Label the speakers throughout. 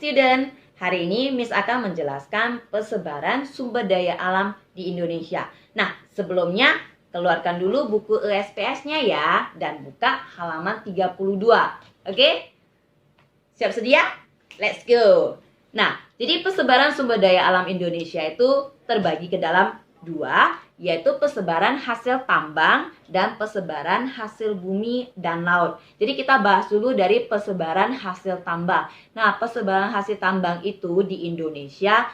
Speaker 1: student, hari ini Miss akan menjelaskan persebaran sumber daya alam di Indonesia. Nah, sebelumnya keluarkan dulu buku ESPS-nya ya dan buka halaman 32. Oke? Siap sedia? Let's go. Nah, jadi persebaran sumber daya alam Indonesia itu terbagi ke dalam dua, yaitu persebaran hasil tambang dan persebaran hasil bumi dan laut. Jadi kita bahas dulu dari persebaran hasil tambang. Nah, persebaran hasil tambang itu di Indonesia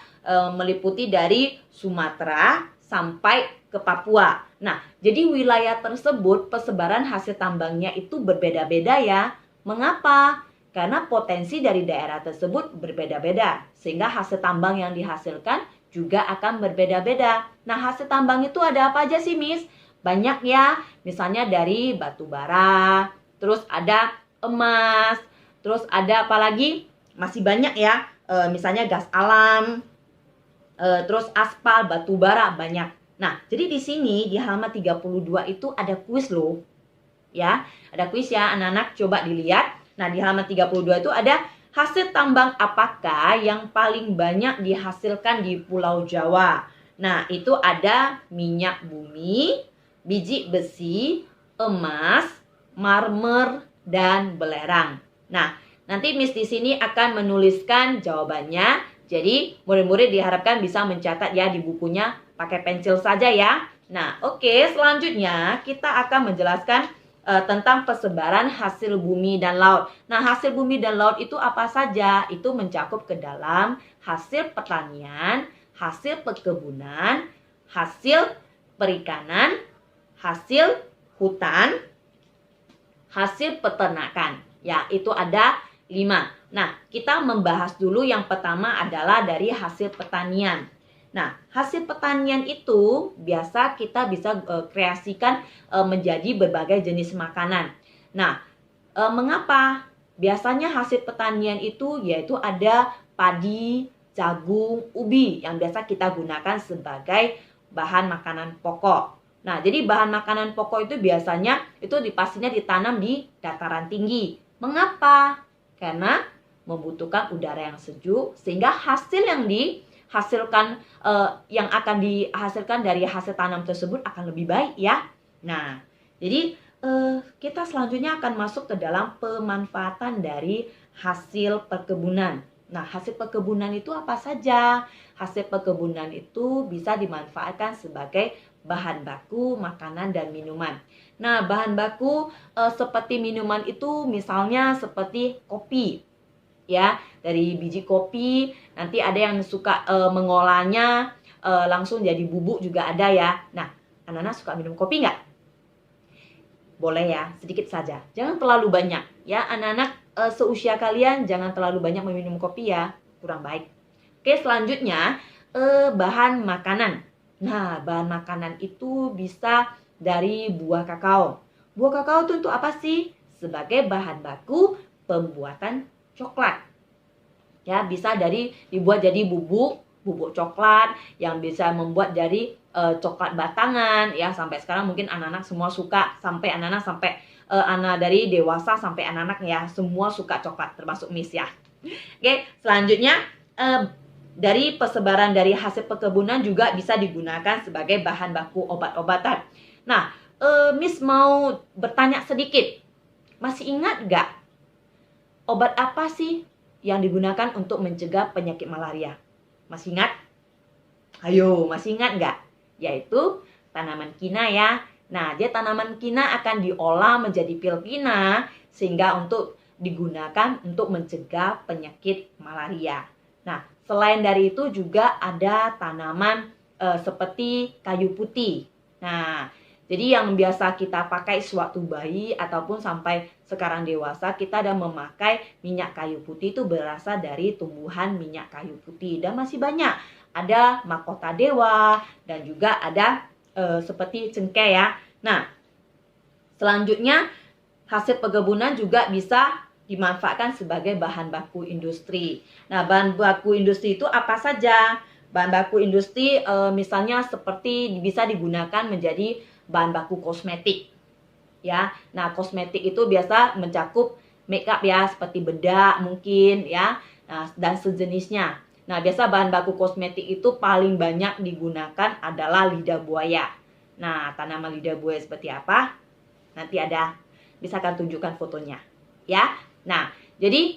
Speaker 1: meliputi dari Sumatera sampai ke Papua. Nah, jadi wilayah tersebut persebaran hasil tambangnya itu berbeda-beda ya. Mengapa? Karena potensi dari daerah tersebut berbeda-beda, sehingga hasil tambang yang dihasilkan juga akan berbeda-beda. Nah, hasil tambang itu ada apa aja sih, Miss? Banyak ya, misalnya dari batu bara, terus ada emas, terus ada apa lagi? Masih banyak ya, misalnya gas alam, terus aspal, batu bara, banyak. Nah, jadi di sini di halaman 32 itu ada kuis loh. Ya, ada kuis ya, anak-anak coba dilihat. Nah, di halaman 32 itu ada hasil tambang apakah yang paling banyak dihasilkan di Pulau Jawa. Nah, itu ada minyak bumi, biji besi, emas, marmer, dan belerang. Nah, nanti Miss di sini akan menuliskan jawabannya. Jadi, murid-murid diharapkan bisa mencatat ya di bukunya pakai pensil saja ya. Nah, oke, selanjutnya kita akan menjelaskan tentang persebaran hasil bumi dan laut. Nah, hasil bumi dan laut itu apa saja? Itu mencakup ke dalam hasil pertanian, hasil perkebunan, hasil perikanan, hasil hutan, hasil peternakan. Ya, itu ada 5. Nah, kita membahas dulu yang pertama adalah dari hasil pertanian. Nah, hasil pertanian itu biasa kita bisa kreasikan menjadi berbagai jenis makanan. Nah, mengapa? Biasanya hasil pertanian itu yaitu ada padi, jagung, ubi yang biasa kita gunakan sebagai bahan makanan pokok. Nah, jadi bahan makanan pokok itu biasanya itu pastinya ditanam di dataran tinggi. Mengapa? Karena membutuhkan udara yang sejuk sehingga hasil yang yang akan dihasilkan dari hasil tanam tersebut akan lebih baik ya. Nah, jadi kita selanjutnya akan masuk ke dalam pemanfaatan dari hasil perkebunan. Nah, hasil perkebunan itu apa saja? Hasil perkebunan itu bisa dimanfaatkan sebagai bahan baku makanan dan minuman. Nah, bahan baku seperti minuman itu misalnya seperti kopi. Ya, dari biji kopi, nanti ada yang suka mengolahnya langsung jadi bubuk juga ada ya. Nah, anak-anak suka minum kopi nggak? Boleh ya, sedikit saja. Jangan terlalu banyak. Ya, anak-anak seusia kalian jangan terlalu banyak meminum kopi ya, kurang baik. Oke, selanjutnya bahan makanan. Nah, bahan makanan itu bisa dari buah kakao. Buah kakao itu untuk apa sih? Sebagai bahan baku pembuatan coklat. Ya, bisa dibuat jadi bubuk coklat yang bisa membuat dari coklat batangan ya. Sampai sekarang mungkin anak-anak semua suka, sampai anak dari dewasa sampai anak-anak ya, semua suka coklat termasuk Miss ya. Oke, selanjutnya dari persebaran dari hasil perkebunan juga bisa digunakan sebagai bahan baku obat-obatan. Nah, Miss mau bertanya sedikit. Masih ingat nggak obat apa sih yang digunakan untuk mencegah penyakit malaria? Masih ingat? Ayo, masih ingat nggak? Yaitu tanaman kina ya. Nah, dia tanaman kina akan diolah menjadi pil kina sehingga untuk digunakan untuk mencegah penyakit malaria. Nah, selain dari itu juga ada tanaman seperti kayu putih. Nah, jadi yang biasa kita pakai sewaktu bayi ataupun sampai sekarang dewasa, kita ada memakai minyak kayu putih itu berasal dari tumbuhan minyak kayu putih. Dan masih banyak. Ada mahkota dewa dan juga ada seperti cengkeh ya. Nah, selanjutnya hasil perkebunan juga bisa dimanfaatkan sebagai bahan baku industri. Nah, bahan baku industri itu apa saja? Bahan baku industri misalnya seperti bisa digunakan menjadi bahan baku kosmetik. Ya. Nah, kosmetik itu biasa mencakup make up ya, seperti bedak mungkin ya. dan sejenisnya. Nah, biasa bahan baku kosmetik itu paling banyak digunakan adalah lidah buaya. Nah, tanaman lidah buaya seperti apa? Nanti bisa akan tunjukkan fotonya, ya. Nah, jadi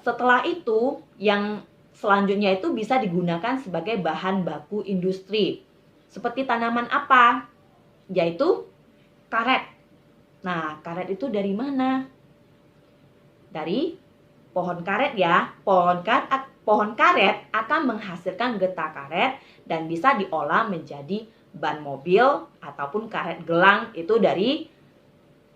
Speaker 1: setelah itu yang selanjutnya itu bisa digunakan sebagai bahan baku industri. Seperti tanaman apa? Yaitu karet. Nah, karet itu dari mana? Dari pohon karet ya. Pohon karet akan menghasilkan getah karet dan bisa diolah menjadi ban mobil ataupun karet gelang, itu dari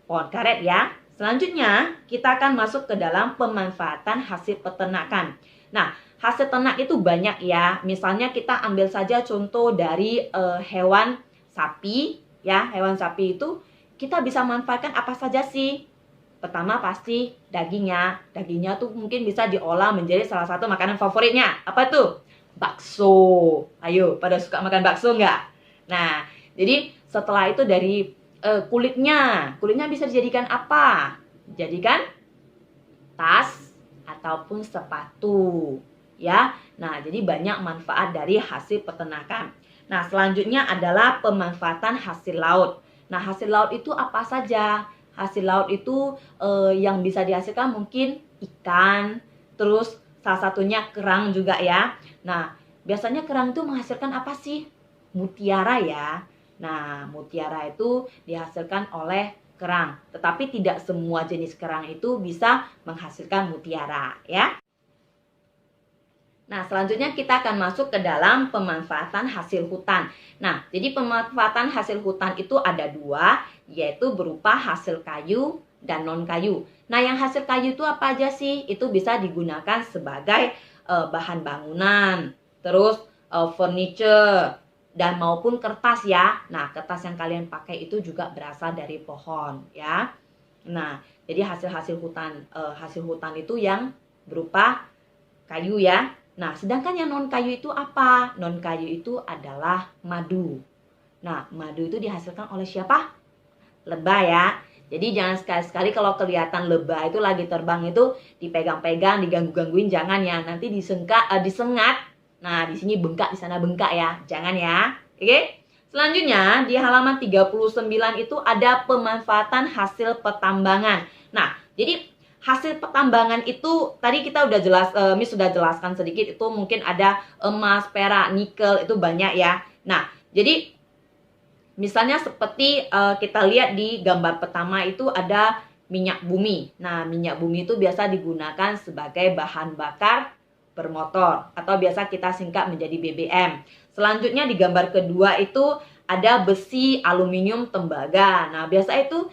Speaker 1: pohon karet ya. Selanjutnya kita akan masuk ke dalam pemanfaatan hasil peternakan. Nah, hasil ternak itu banyak ya. Misalnya kita ambil saja contoh dari hewan sapi ya. Hewan sapi itu kita bisa manfaatkan apa saja sih? Pertama pasti dagingnya. Dagingnya tuh mungkin bisa diolah menjadi salah satu makanan favoritnya. Apa tuh? Bakso. Ayo, pada suka makan bakso nggak? Nah, jadi setelah itu dari kulitnya bisa dijadikan apa? Jadikan tas ataupun sepatu, ya. Nah, jadi banyak manfaat dari hasil peternakan. Nah, selanjutnya adalah pemanfaatan hasil laut. Nah, hasil laut itu apa saja? Hasil laut itu yang bisa dihasilkan mungkin ikan, terus salah satunya kerang juga ya. Nah, biasanya kerang itu menghasilkan apa sih? Mutiara ya. Nah, mutiara itu dihasilkan oleh kerang. Tetapi tidak semua jenis kerang itu bisa menghasilkan mutiara ya. Nah, selanjutnya kita akan masuk ke dalam pemanfaatan hasil hutan. Nah, jadi pemanfaatan hasil hutan itu ada dua, yaitu berupa hasil kayu dan non-kayu. Nah, yang hasil kayu itu apa aja sih? Itu bisa digunakan sebagai bahan bangunan, terus furniture, dan maupun kertas ya. Nah, kertas yang kalian pakai itu juga berasal dari pohon ya. Nah, jadi hasil hutan itu yang berupa kayu ya. Nah, sedangkan yang non kayu itu apa? Non kayu itu adalah madu. Nah, madu itu dihasilkan oleh siapa? Lebah ya. Jadi jangan sekali-sekali kalau kelihatan lebah itu lagi terbang itu dipegang-pegang, diganggu-gangguin, jangan ya. Nanti disengat. Nah, di sini bengkak, di sana bengkak ya. Jangan ya. Oke? Selanjutnya, di halaman 39 itu ada pemanfaatan hasil pertambangan. Nah, jadi hasil pertambangan itu tadi kita udah Miss sudah jelaskan sedikit, itu mungkin ada emas, perak, nikel, itu banyak ya. Nah, jadi misalnya seperti kita lihat di gambar pertama itu ada minyak bumi. Nah, minyak bumi itu biasa digunakan sebagai bahan bakar bermotor atau biasa kita singkat menjadi BBM. Selanjutnya di gambar kedua itu ada besi, aluminium, tembaga. Nah, biasa itu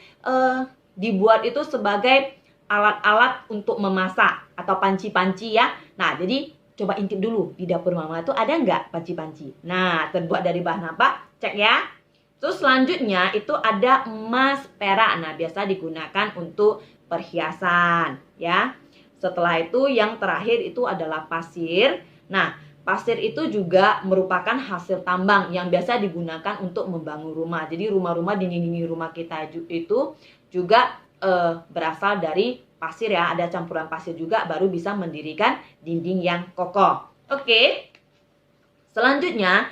Speaker 1: dibuat itu sebagai alat-alat untuk memasak atau panci-panci ya. Nah, jadi coba intip dulu di dapur mama itu ada nggak panci-panci. Nah, terbuat dari bahan apa? Cek ya. Terus selanjutnya itu ada emas, perak. Nah, biasa digunakan untuk perhiasan ya. Setelah itu yang terakhir itu adalah pasir. Nah, pasir itu juga merupakan hasil tambang yang biasa digunakan untuk membangun rumah. Jadi rumah-rumah, dinding-dinding rumah kita itu juga berasal dari pasir ya. Ada campuran pasir juga baru bisa mendirikan dinding yang kokoh. Oke. Selanjutnya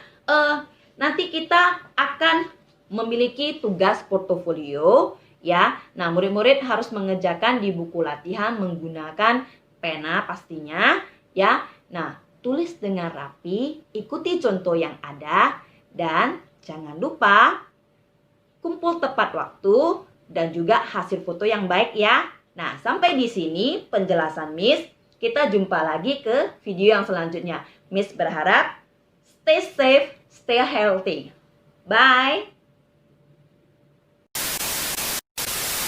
Speaker 1: nanti kita akan memiliki tugas portofolio ya. Nah, murid-murid harus mengerjakan di buku latihan menggunakan pena pastinya ya. Nah, tulis dengan rapi, ikuti contoh yang ada, dan jangan lupa kumpul tepat waktu dan juga hasil foto yang baik ya. Nah, sampai di sini penjelasan Miss. Kita jumpa lagi ke video yang selanjutnya. Miss berharap stay safe, stay healthy. Bye.